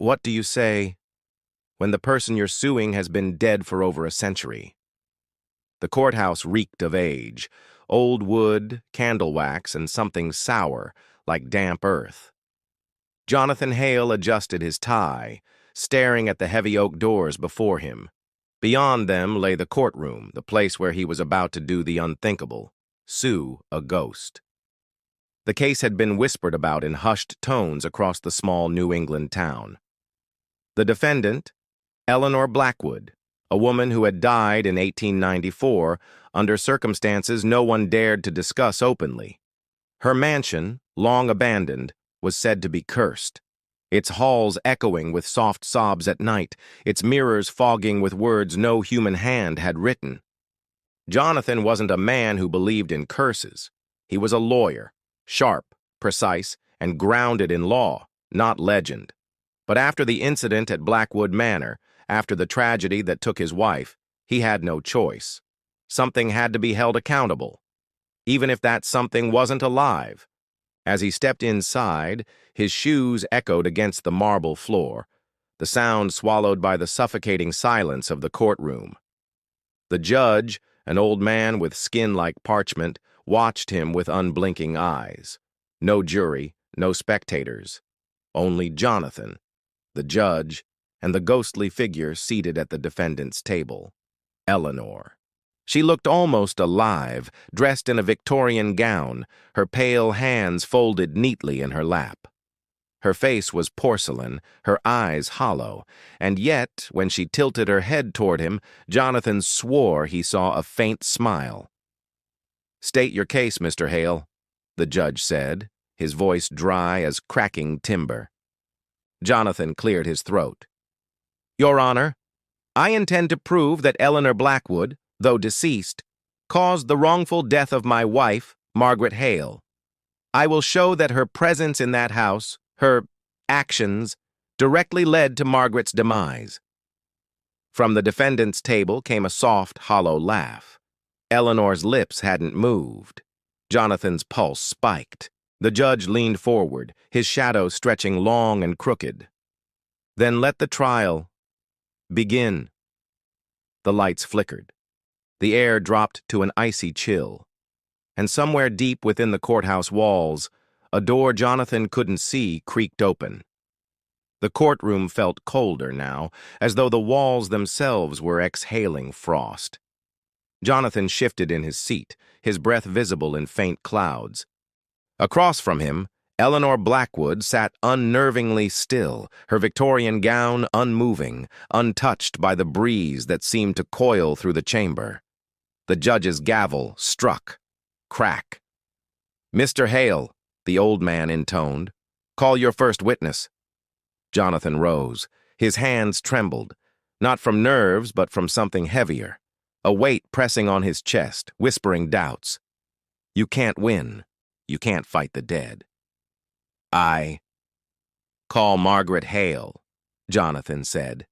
What do you say when the person you're suing has been dead for over a century? The courthouse reeked of age, old wood, candle wax, and something sour, like damp earth. Jonathan Hale adjusted his tie, staring at the heavy oak doors before him. Beyond them lay the courtroom, the place where he was about to do the unthinkable, sue a ghost. The case had been whispered about in hushed tones across the small New England town. The defendant, Eleanor Blackwood, a woman who had died in 1894 under circumstances no one dared to discuss openly. Her mansion, long abandoned, was said to be cursed, its halls echoing with soft sobs at night, its mirrors fogging with words no human hand had written. Jonathan wasn't a man who believed in curses. He was a lawyer, sharp, precise, and grounded in law, not legend. But after the incident at Blackwood Manor, after the tragedy that took his wife, he had no choice. Something had to be held accountable, even if that something wasn't alive. As he stepped inside, his shoes echoed against the marble floor, the sound swallowed by the suffocating silence of the courtroom. The judge, an old man with skin like parchment, watched him with unblinking eyes. No jury, no spectators. Only Jonathan, the judge, and the ghostly figure seated at the defendant's table, Eleanor. She looked almost alive, dressed in a Victorian gown, her pale hands folded neatly in her lap. Her face was porcelain, her eyes hollow, and yet, when she tilted her head toward him, Jonathan swore he saw a faint smile. "State your case, Mr. Hale," the judge said, his voice dry as cracking timber. Jonathan cleared his throat. "Your Honor, I intend to prove that Eleanor Blackwood, though deceased, caused the wrongful death of my wife, Margaret Hale. I will show that her presence in that house, her actions, directly led to Margaret's demise." From the defendant's table came a soft, hollow laugh. Eleanor's lips hadn't moved. Jonathan's pulse spiked. The judge leaned forward, his shadow stretching long and crooked. "Then let the trial begin." The lights flickered. The air dropped to an icy chill. And somewhere deep within the courthouse walls, a door Jonathan couldn't see creaked open. The courtroom felt colder now, as though the walls themselves were exhaling frost. Jonathan shifted in his seat, his breath visible in faint clouds. Across from him, Eleanor Blackwood sat unnervingly still, her Victorian gown unmoving, untouched by the breeze that seemed to coil through the chamber. The judge's gavel struck. Crack. "Mr. Hale," the old man intoned, "call your first witness." Jonathan rose. His hands trembled, not from nerves but from something heavier, a weight pressing on his chest, whispering doubts. "You can't win. You can't fight the dead." "I call Margaret Hale," Jonathan said.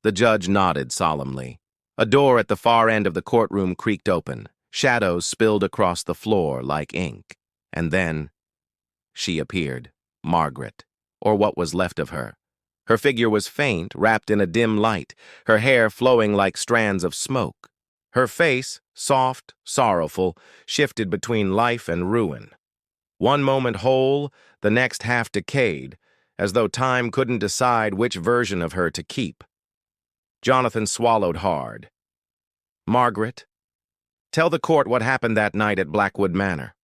The judge nodded solemnly. A door at the far end of the courtroom creaked open. Shadows spilled across the floor like ink. And then she appeared, Margaret, or what was left of her. Her figure was faint, wrapped in a dim light, her hair flowing like strands of smoke. Her face, soft, sorrowful, shifted between life and ruin. One moment whole, the next half decayed, as though time couldn't decide which version of her to keep. Jonathan swallowed hard. "Margaret, tell the court what happened that night at Blackwood Manor."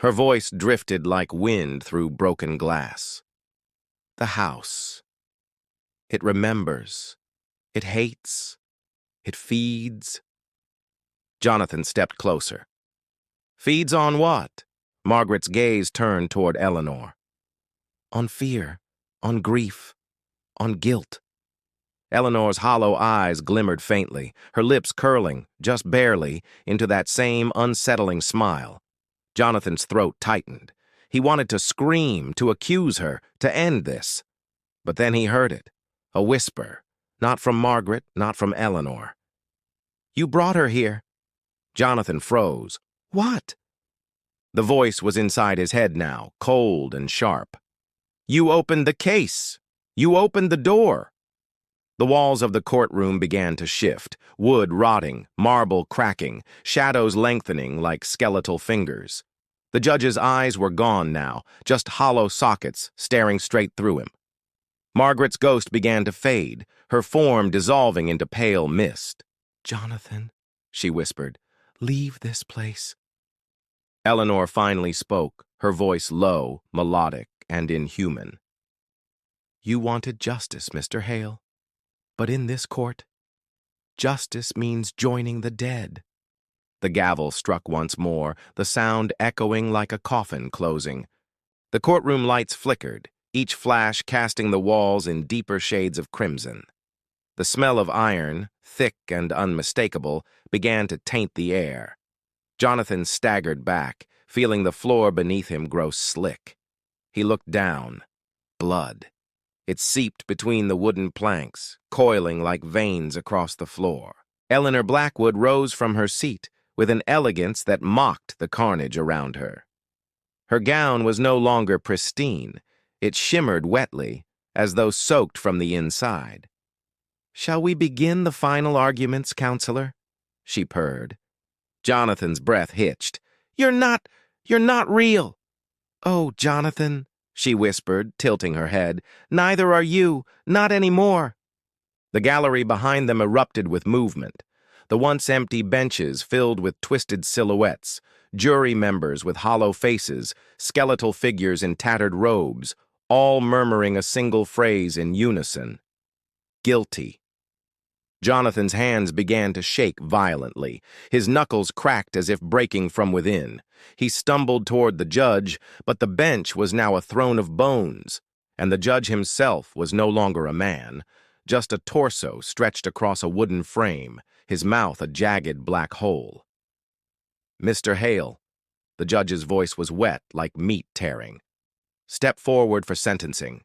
Her voice drifted like wind through broken glass. "The house. It remembers. It hates. It feeds." Jonathan stepped closer. "Feeds on what?" Margaret's gaze turned toward Eleanor. "On fear, on grief, on guilt." Eleanor's hollow eyes glimmered faintly, her lips curling, just barely, into that same unsettling smile. Jonathan's throat tightened. He wanted to scream, to accuse her, to end this. But then he heard it, a whisper, not from Margaret, not from Eleanor. "You brought her here." Jonathan froze. "What?" The voice was inside his head now, cold and sharp. "You opened the case. You opened the door. The walls of the courtroom began to shift, wood rotting, marble cracking, shadows lengthening like skeletal fingers. The judge's eyes were gone now, just hollow sockets staring straight through him. Margaret's ghost began to fade, her form dissolving into pale mist. "Jonathan," she whispered, "leave this place." Eleanor finally spoke, her voice low, melodic, and inhuman. "You wanted justice, Mr. Hale. But in this court, justice means joining the dead." The gavel struck once more, the sound echoing like a coffin closing. The courtroom lights flickered, each flash casting the walls in deeper shades of crimson. The smell of iron, thick and unmistakable, began to taint the air. Jonathan staggered back, feeling the floor beneath him grow slick. He looked down. Blood. It seeped between the wooden planks, coiling like veins across the floor. Eleanor Blackwood rose from her seat with an elegance that mocked the carnage around her. Her gown was no longer pristine. It shimmered wetly, as though soaked from the inside. "Shall we begin the final arguments, counselor?" she purred. Jonathan's breath hitched. You're not real." "Oh, Jonathan," she whispered, tilting her head, "neither are you, not anymore." The gallery behind them erupted with movement. The once empty benches filled with twisted silhouettes, jury members with hollow faces, skeletal figures in tattered robes, all murmuring a single phrase in unison. "Guilty." Jonathan's hands began to shake violently. His knuckles cracked as if breaking from within. He stumbled toward the judge, but the bench was now a throne of bones, and the judge himself was no longer a man, just a torso stretched across a wooden frame, his mouth a jagged black hole. "Mr. Hale," the judge's voice was wet like meat tearing. "Step forward for sentencing."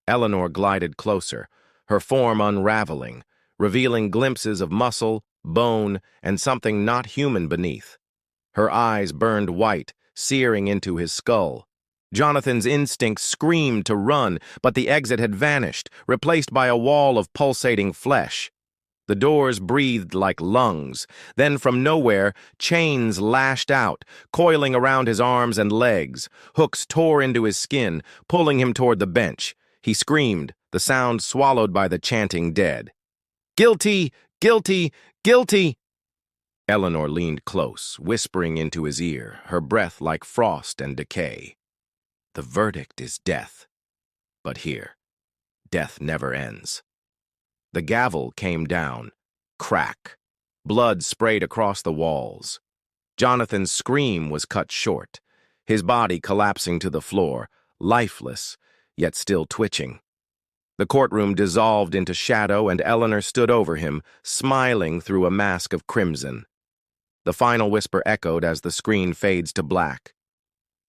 Eleanor glided closer, her form unraveling, revealing glimpses of muscle, bone, and something not human beneath. Her eyes burned white, searing into his skull. Jonathan's instinct screamed to run, but the exit had vanished, replaced by a wall of pulsating flesh. The doors breathed like lungs. Then from nowhere, chains lashed out, coiling around his arms and legs. Hooks tore into his skin, pulling him toward the bench. He screamed, the sound swallowed by the chanting dead. "Guilty! Guilty! Guilty!" Eleanor leaned close, whispering into his ear, her breath like frost and decay. "The verdict is death. But here, death never ends." The gavel came down. Crack. Blood sprayed across the walls. Jonathan's scream was cut short, his body collapsing to the floor, lifeless, yet still twitching. The courtroom dissolved into shadow, and Eleanor stood over him, smiling through a mask of crimson. The final whisper echoed as the screen fades to black.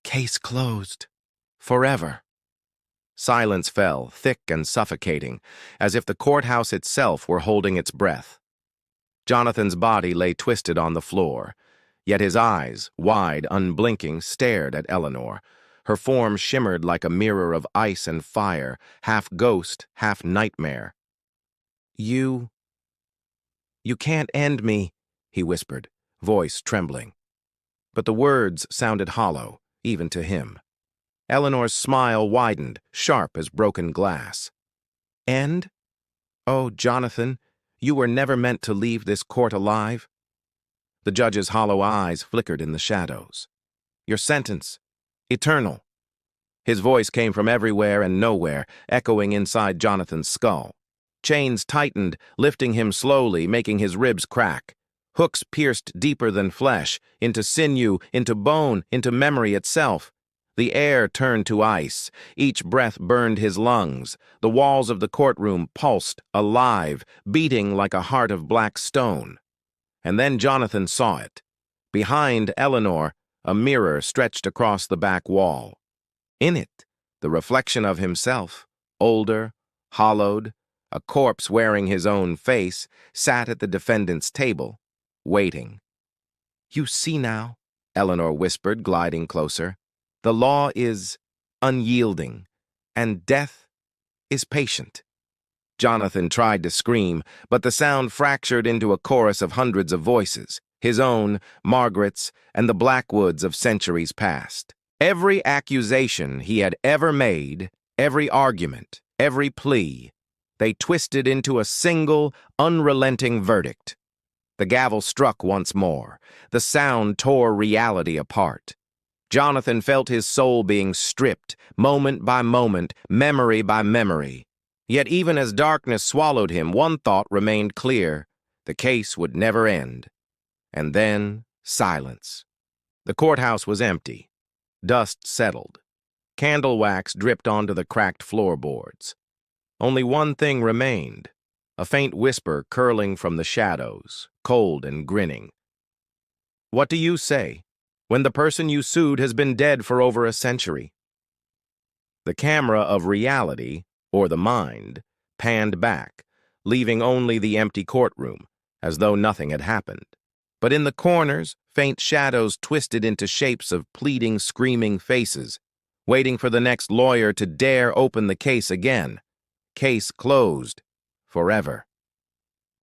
"Case closed. Forever." Silence fell, thick and suffocating, as if the courthouse itself were holding its breath. Jonathan's body lay twisted on the floor, yet his eyes, wide, unblinking, stared at Eleanor. Her form shimmered like a mirror of ice and fire, half ghost, half nightmare. You can't end me," he whispered, voice trembling. But the words sounded hollow, even to him. Eleanor's smile widened, sharp as broken glass. "End? Oh, Jonathan, you were never meant to leave this court alive." The judge's hollow eyes flickered in the shadows. "Your sentence, eternal." His voice came from everywhere and nowhere, echoing inside Jonathan's skull. Chains tightened, lifting him slowly, making his ribs crack. Hooks pierced deeper than flesh, into sinew, into bone, into memory itself. The air turned to ice. Each breath burned his lungs. The walls of the courtroom pulsed, alive, beating like a heart of black stone. And then Jonathan saw it. Behind Eleanor, a mirror stretched across the back wall. In it, the reflection of himself, older, hollowed, a corpse wearing his own face, sat at the defendant's table, waiting. "You see now," Eleanor whispered, gliding closer. "The law is unyielding, and death is patient. Jonathan tried to scream, but the sound fractured into a chorus of hundreds of voices, his own, Margaret's, and the Blackwoods of centuries past. Every accusation he had ever made, every argument, every plea, they twisted into a single, unrelenting verdict. The gavel struck once more. The sound tore reality apart. Jonathan felt his soul being stripped, moment by moment, memory by memory. Yet even as darkness swallowed him, one thought remained clear. The case would never end. And then, silence. The courthouse was empty. Dust settled. Candle wax dripped onto the cracked floorboards. Only one thing remained, a faint whisper curling from the shadows, cold and grinning. What do you say, when the person you sued has been dead for over a century? The camera of reality, or the mind, panned back, leaving only the empty courtroom, as though nothing had happened. But in the corners, faint shadows twisted into shapes of pleading, screaming faces, waiting for the next lawyer to dare open the case again. Case closed. Forever.